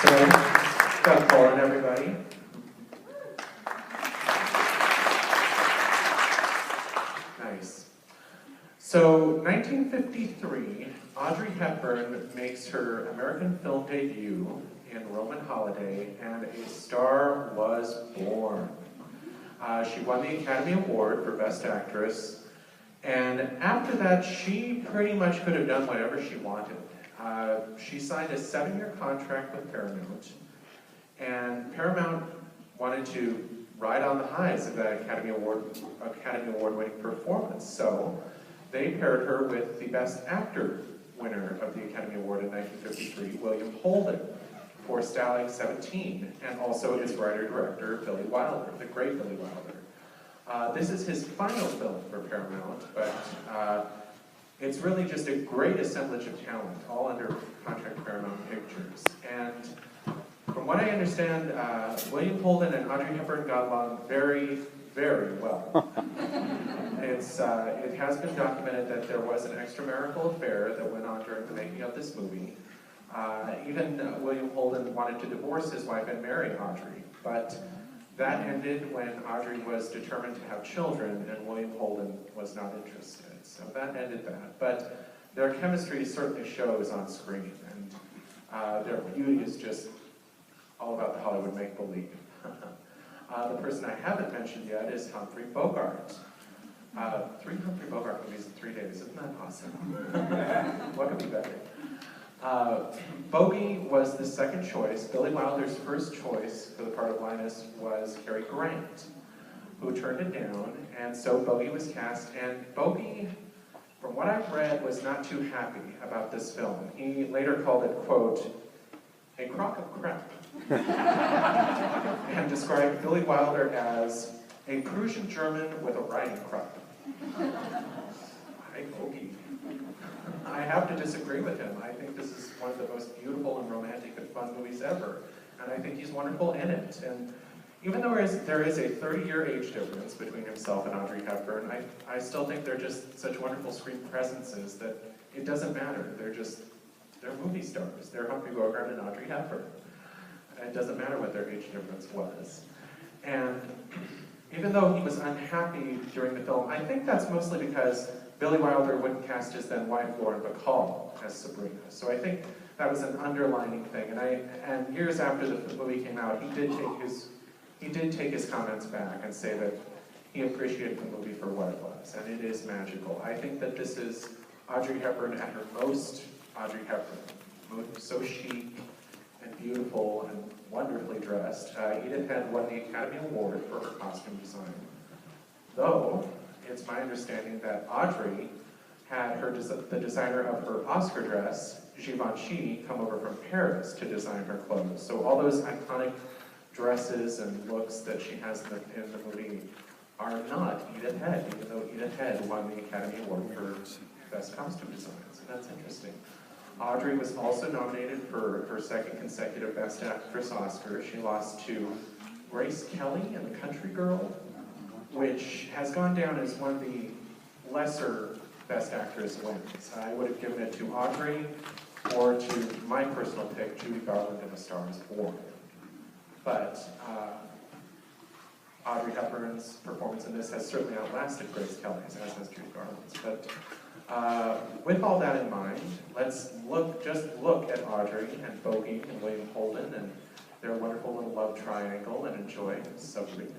So, Doug Poland, everybody. Nice. So, 1953, Audrey Hepburn makes her American film debut in Roman Holiday, and a star was born. She won the Academy Award for Best Actress, and after that, she pretty much could have done whatever she wanted. She signed a 7-year contract with Paramount, and Paramount wanted to ride on the highs of that Academy Award-winning performance. So they paired her with the Best Actor winner of the Academy Award in 1953, William Holden, for Stalag 17, and also his writer-director, Billy Wilder, the great Billy Wilder. This is his final film for Paramount, but it's really just a great assemblage of talent, all under contract with Paramount Pictures. And from what I understand, William Holden and Audrey Hepburn got along very, very well. It has been documented that there was an extramarital affair that went on during the making of this movie. Even William Holden wanted to divorce his wife and marry Audrey, but that ended when Audrey was determined to have children and William Holden was not interested. So that ended that. But their chemistry certainly shows on screen, and their beauty is just all about the Hollywood make-believe. The person I haven't mentioned yet is Humphrey Bogart. 3 Humphrey Bogart movies in 3 days, isn't that awesome? What could be better? Bogey was the second choice. Billy Wilder's first choice for the part of Linus was Cary Grant, who turned it down, and so Bogey was cast, and Bogey, from what I've read, was not too happy about this film. He later called it, quote, a crock of crap, and described Billy Wilder as a Prussian German with a riding crop. Hi, Bogey. I have to disagree with him. I think this is one of the most beautiful and romantic and fun movies ever, and I think he's wonderful in it. And even though there is a 30-year age difference between himself and Audrey Hepburn, I still think they're just such wonderful screen presences that it doesn't matter. They're movie stars. They're Humphrey Bogart and Audrey Hepburn. It doesn't matter what their age difference was. And even though he was unhappy during the film, I think that's mostly because Billy Wilder wouldn't cast his then wife Lauren Bacall as Sabrina. So I think that was an underlining thing. And years after the movie came out, he did take his comments back and say that he appreciated the movie for what it was, and it is magical. I think that this is Audrey Hepburn at her most Audrey Hepburn, so chic and beautiful and wonderfully dressed. Edith Head won the Academy Award for her costume design, though it's my understanding that Audrey had the designer of her Oscar dress, Givenchy, come over from Paris to design her clothes. So all those iconic dresses and looks that she has in the movie are not Edith Head, even though Edith Head won the Academy Award for Best Costume Design. So that's interesting. Audrey was also nominated for her second consecutive Best Actress Oscar. She lost to Grace Kelly in The Country Girl, which has gone down as one of the lesser Best Actress wins. I would have given it to Audrey or to my personal pick, Judy Garland in A Star is Born. But Audrey Hepburn's performance in this has certainly outlasted Grace Kelly's, as has Judy Garland's. But with all that in mind, let's just look at Audrey and Bogey and William Holden and their wonderful little love triangle and enjoy Sabrina.